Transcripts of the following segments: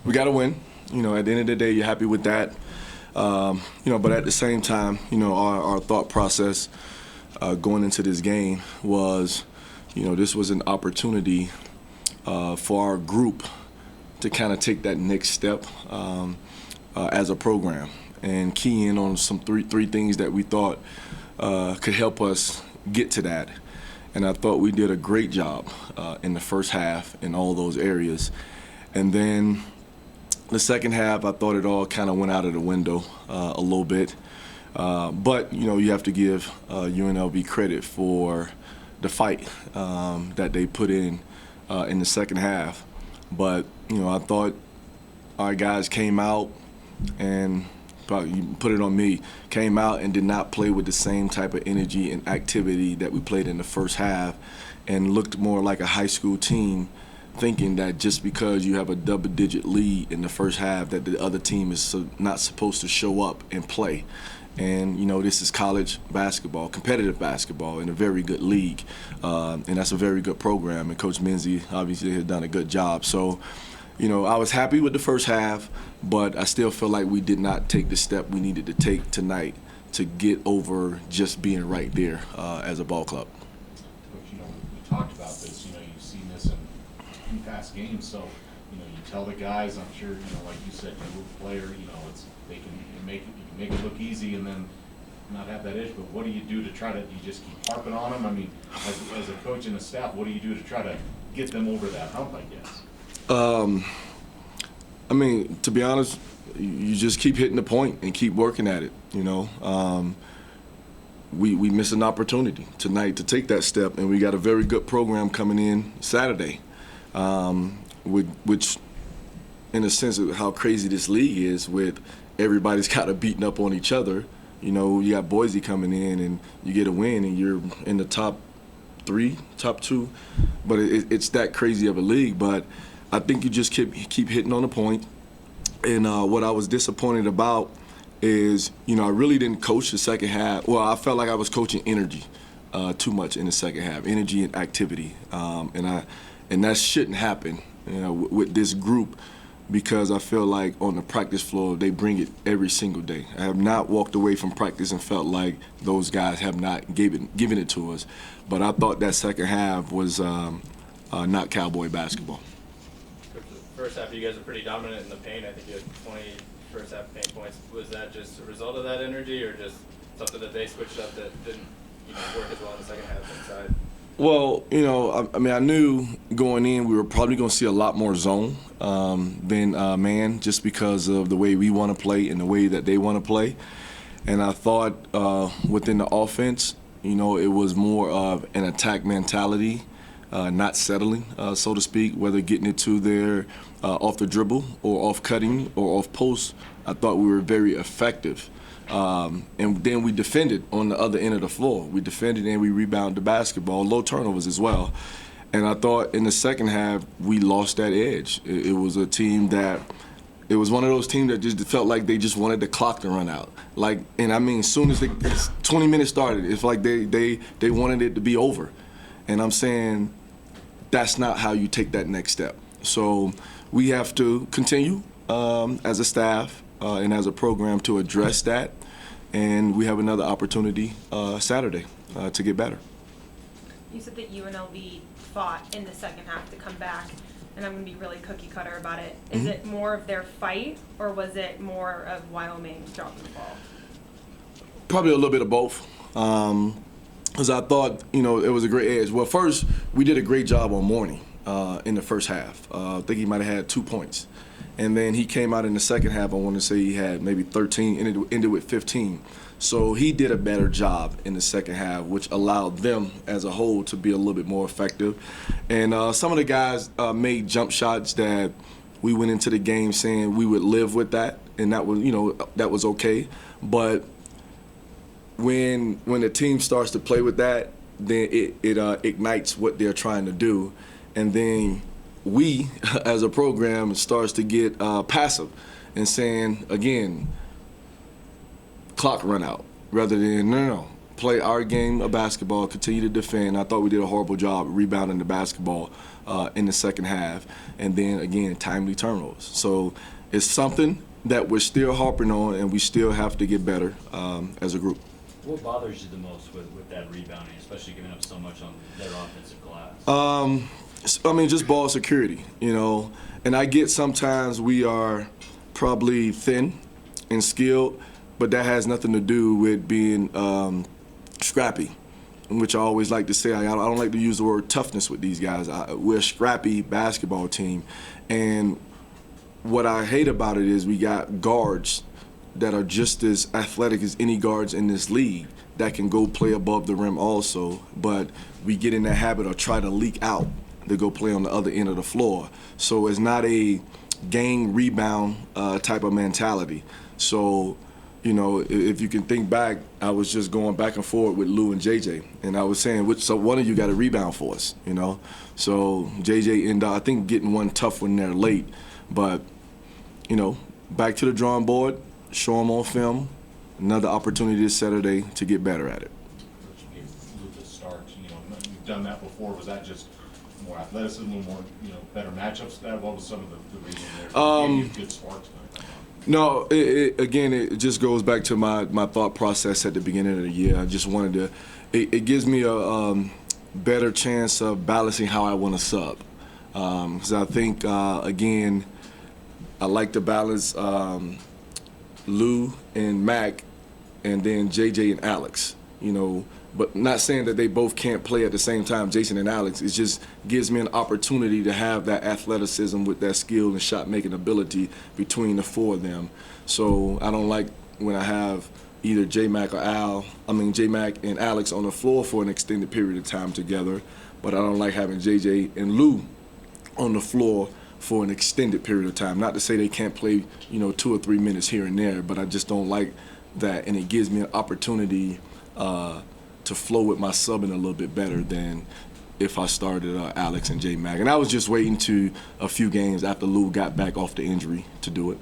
we got to win. At the end of the day, you're happy with that. But at the same time, our thought process going into this game was, this was an opportunity for our group to kind of take that next step as a program and key in on some three things that we thought could help us get to that. And I thought we did a great job in the first half in all those areas. And then the second half, I thought it all kind of went out of the window a little bit. But, you have to give UNLV credit for the fight that they put in the second half. But, I thought our guys came out and probably you put it on me, came out and did not play with the same type of energy and activity that we played in the first half and looked more like a high school team, thinking that just because you have a double-digit lead in the first half that the other team is not supposed to show up and play. And, this is college basketball, competitive basketball in a very good league. And that's a very good program. And Coach Menzie obviously has done a good job. So, I was happy with the first half, but I still feel like we did not take the step we needed to take tonight to get over just being right there as a ball club. Coach, we talked about this. You've seen this in past games. So, you tell the guys. I'm sure, like you said, you're a player. They can make it look easy and then not have that edge. But what do you do to try to? Do you just keep harping on them? I mean, as a coach and a staff, what do you do to try to get them over that hump? I guess. To be honest, you just keep hitting the point and keep working at it. We missed an opportunity tonight to take that step, and we got a very good program coming in Saturday, which, in a sense of how crazy this league is, with everybody's kind of beating up on each other. You got Boise coming in, and you get a win, and you're in the top 3, top 2. But it's that crazy of a league. But I think you just keep hitting on the point. And what I was disappointed about is, I really didn't coach the second half. Well, I felt like I was coaching energy too much in the second half, energy and activity. And that shouldn't happen, with this group, because I feel like on the practice floor, they bring it every single day. I have not walked away from practice and felt like those guys have not given it to us. But I thought that second half was not Cowboy basketball. First half, you guys were pretty dominant in the paint. I think you had 20 first half paint points. Was that just a result of that energy, or just something that they switched up that didn't work as well in the second half inside? Well, I knew going in we were probably going to see a lot more zone than man, just because of the way we want to play and the way that they want to play. And I thought within the offense, it was more of an attack mentality, not settling, so to speak, whether getting it to their off the dribble or off cutting or off post. I thought we were very effective. And then we defended on the other end of the floor. We defended and we rebounded the basketball, low turnovers as well. And I thought in the second half we lost that edge. It was a team that, it was one of those teams that just felt like they just wanted the clock to run out. As soon as the 20 minutes started, it's like they wanted it to be over. And I'm saying that's not how you take that next step. So we have to continue as a staff and as a program to address that, and we have another opportunity Saturday to get better. You said that UNLV fought in the second half to come back, and I'm going to be really cookie cutter about it. Is it more of their fight, or was it more of Wyoming dropping the ball? Probably a little bit of both. Because I thought, it was a great edge. Well, first, we did a great job on Morning in the first half. I think he might have had 2 points. And then he came out in the second half, I want to say he had maybe 13, ended with 15. So he did a better job in the second half, which allowed them as a whole to be a little bit more effective. And some of the guys made jump shots that we went into the game saying we would live with that, and that was, that was okay. But when the team starts to play with that, then it ignites what they're trying to do. And then we, as a program, starts to get passive and saying, again, clock run out, rather than, no, play our game of basketball, continue to defend. I thought we did a horrible job rebounding the basketball in the second half, and then again timely turnovers. So it's something that we're still harping on, and we still have to get better as a group. What bothers you the most with that rebounding, especially giving up so much on their offensive glass? I mean, just ball security, you know. And I get sometimes we are probably thin and skilled, but that has nothing to do with being scrappy, which I always like to say. I don't like to use the word toughness with these guys. We're a scrappy basketball team, and what I hate about it is we got guards that are just as athletic as any guards in this league that can go play above the rim also, but we get in that habit of try to leak out to go play on the other end of the floor. So it's not a gang rebound type of mentality. So, you know, if you can think back, I was just going back and forth with Lou and JJ, and I was saying, so one of you got to rebound for us, you know? So JJ ended up, I think, getting one tough one there late, but, you know, back to the drawing board, show them on film, another opportunity this Saturday to get better at it. You gave Luke a start, you know, you've done that before. Was that just more athleticism, a little more, you know, better matchups? What was some of the reason there? Gave you good sparks, man. No, again, it just goes back to my thought process at the beginning of the year. I just wanted to, it gives me a better chance of balancing how I want to sub. Because I think, again, I like to balance Lou and Mac, and then JJ and Alex, you know, but not saying that they both can't play at the same time, Jason and Alex. It just gives me an opportunity to have that athleticism with that skill and shot-making ability between the four of them. So I don't like when I have either J-Mac and Alex on the floor for an extended period of time together, but I don't like having JJ and Lou on the floor for an extended period of time. Not to say they can't play, you know, 2 or 3 minutes here and there, but I just don't like that, and it gives me an opportunity to flow with my subbing a little bit better than if I started Alex and J-Mac. And I was just waiting to a few games after Lou got back off the injury to do it.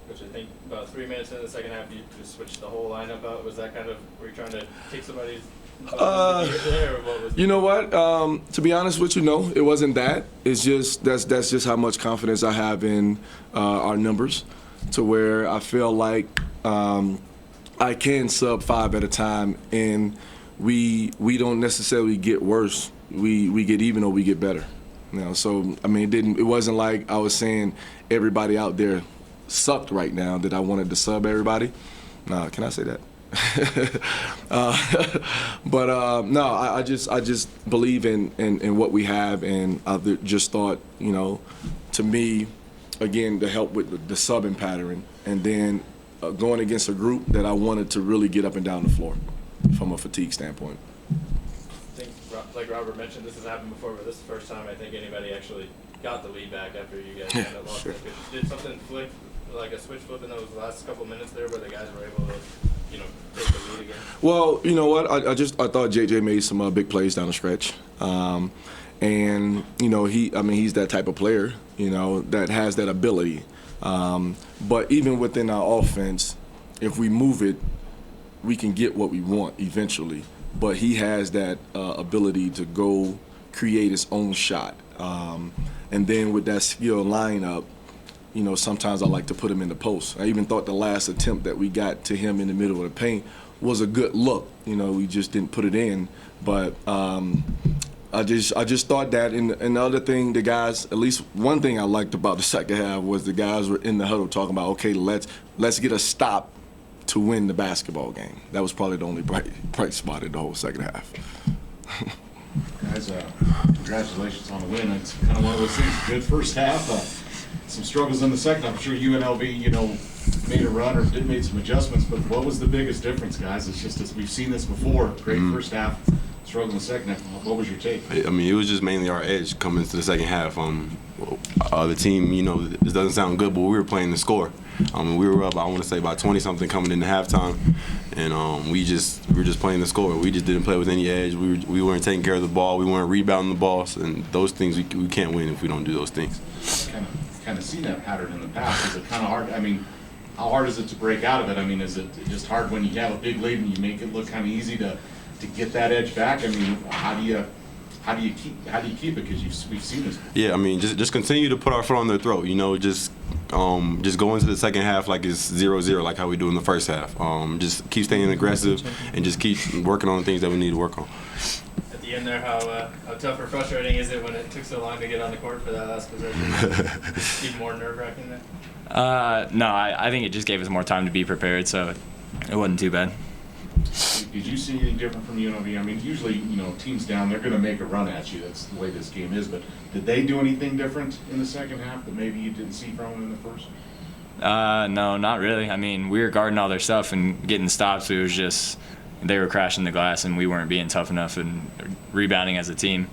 Which I think about 3 minutes into the second half, you just switched the whole lineup out. Was that kind of, were you trying to take somebody's there, or what was you know what? To be honest with you, no, it wasn't that. It's just that's just how much confidence I have in our numbers, to where I feel like I can sub 5 at a time, and we don't necessarily get worse. We get even or we get better. You know, so I mean, it wasn't like I was saying everybody out there sucked right now that I wanted to sub everybody. Can I say that? But no, I just believe in what we have, and I just thought, you know, to me, again, to help with the subbing pattern, and then going against a group that I wanted to really get up and down the floor from a fatigue standpoint. I think, like Robert mentioned, this has happened before, but this is the first time I think anybody actually got the lead back after you guys kind of lost sure. it. Did something flip, like a switch flip in those last couple minutes there, where the guys were able to, you know, take the lead again? Well, you know what? I thought JJ made some big plays down the stretch, and you know he's that type of player, you know, that has that ability. But even within our offense, if we move it, we can get what we want eventually. But he has that ability to go create his own shot, and then with that skill lineup, you know, sometimes I like to put him in the post. I even thought the last attempt that we got to him in the middle of the paint was a good look. You know, we just didn't put it in. But I just thought that. And the other thing, the guys, at least one thing I liked about the second half was the guys were in the huddle talking about, okay, let's get a stop to win the basketball game. That was probably the only bright spot in the whole second half. Guys, congratulations on the win. It's kind of one of those things. Good first half. Some struggles in the second. I'm sure UNLV, you know, made a run or made some adjustments. But what was the biggest difference, guys? It's just as we've seen this before. Great first half, struggle in the second half. What was your take? I mean, it was just mainly our edge coming into the second half. The team, you know, this doesn't sound good, but we were playing the score. We were up, I want to say, about 20-something coming into halftime, and we were just playing the score. We just didn't play with any edge. We weren't taking care of the ball. We weren't rebounding the balls, and those things we can't win if we don't do those things. Kind of seen that pattern in the past. Is it kind of hard? I mean, how hard is it to break out of it? I mean, is it just hard when you have a big lead and you make it look kind of easy to get that edge back? I mean, how do you keep it? Because we've seen this before. Yeah, I mean, just continue to put our foot on their throat. You know, just go into the second half like it's 0-0, like how we do in the first half. Just keep staying aggressive and just keep working on the things that we need to work on. At the end there, how tough or frustrating is it when it took so long to get on the court for that last possession? Even more nerve-wracking there? No, I think it just gave us more time to be prepared, so it wasn't too bad. Did you see anything different from UNLV? I mean, usually, teams down, they're going to make a run at you. That's the way this game is. But did they do anything different in the second half that maybe you didn't see from them in the first? No, not really. I mean, we were guarding all their stuff and getting stops. It was just they were crashing the glass, and we weren't being tough enough and rebounding as a team.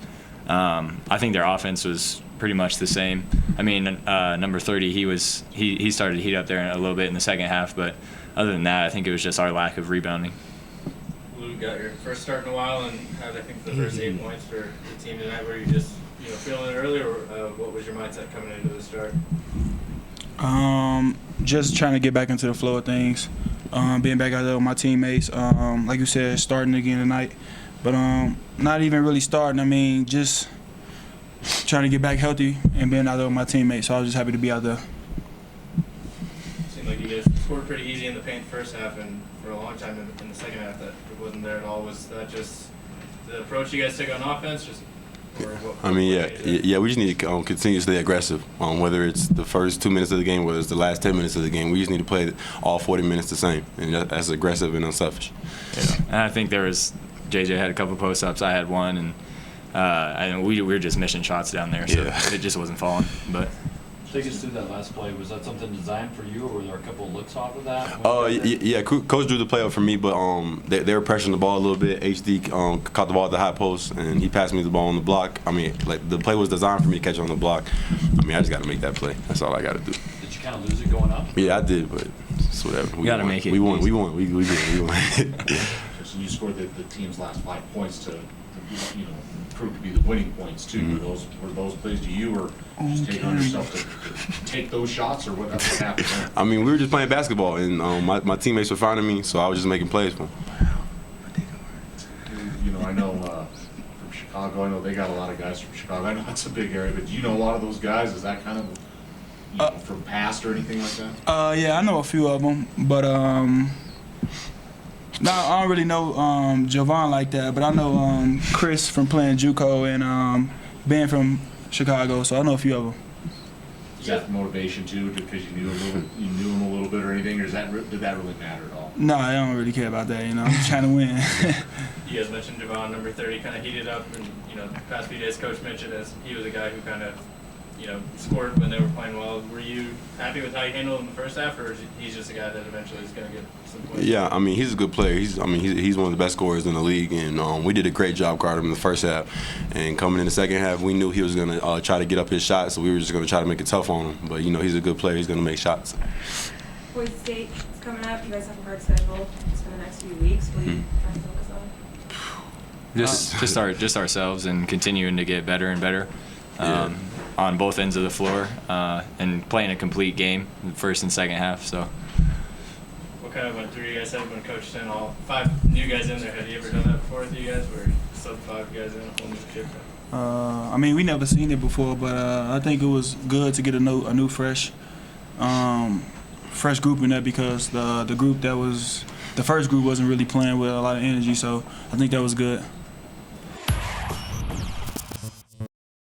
I think their offense was pretty much the same. I mean, number 30, he started to heat up there a little bit in the second half, but other than that, I think it was just our lack of rebounding. Lou, got your first start in a while and had, I think, the first 8 points for the team tonight. Were you just feeling it early, or what was your mindset coming into the start? Just trying to get back into the flow of things, being back out there with my teammates. Like you said, starting again tonight, but not even really starting. I mean, just trying to get back healthy and being out there with my teammates. So I was just happy to be out there. Seemed like you guys scored pretty easy in the paint first half, and for a long time in the second half that it wasn't there at all. Was that just the approach you guys took on offense? I mean, yeah, we just need to continue to stay aggressive. Whether it's the first 2 minutes of the game, whether it's the last 10 minutes of the game, we just need to play all 40 minutes the same, and that's aggressive and unselfish. Yeah. And I think JJ had a couple post-ups, I had one, and we were just missing shots down there, so it just wasn't falling. But take us through that last play. Was that something designed for you, or were there a couple of looks off of that? Yeah, Coach drew the play up for me, but they were pressuring the ball a little bit. HD caught the ball at the high post, and he passed me the ball on the block. I mean, like, the play was designed for me to catch on the block. I mean, I just got to make that play. That's all I got to do. Did you kind of lose it going up? Yeah, I did, but it's whatever. We got to make it. We won. We did. We won. So you scored the team's last 5 points to prove to be the winning points too. Mm-hmm. Were those plays to you, or just take on yourself to take those shots, or what happened there? I mean, we were just playing basketball, and my teammates were finding me, so I was just making plays for them. I know from Chicago, I know they got a lot of guys from Chicago. I know that's a big area, but do you know a lot of those guys? Is that kind of from past or anything like that? Yeah, I know a few of them, but no, I don't really know Javon like that, but I know Chris from playing JUCO and Ben from Chicago, so I know a few of them. Is that motivation too, because you knew him a little bit or anything, or did that really matter at all? No, I don't really care about that. I'm just trying to win. You guys mentioned Javon, number 30, kind of heated up, and the past few days, Coach mentioned as he was a guy who kind of scored when they were playing well. Were you happy with how he handled it in the first half, or is he's just a guy that eventually is going to get some points? Yeah, I mean, he's a good player. He's one of the best scorers in the league, and we did a great job guarding him in the first half. And coming in the second half, we knew he was going to try to get up his shot, so we were just going to try to make it tough on him. But he's a good player. He's going to make shots. Boise State is coming up. You guys have a hard schedule for the next few weeks. What are you trying to focus on? Just ourselves and continuing to get better and better. On both ends of the floor, and playing a complete game, first and second half. So, what kind of went through you guys had when Coach sent all 5 new guys in there? Had you ever done that before with you guys, where sub 5 guys in, whole new ship? I mean, we never seen it before, but I think it was good to get a new fresh group in there, because the group that was the first group wasn't really playing with a lot of energy. So I think that was good.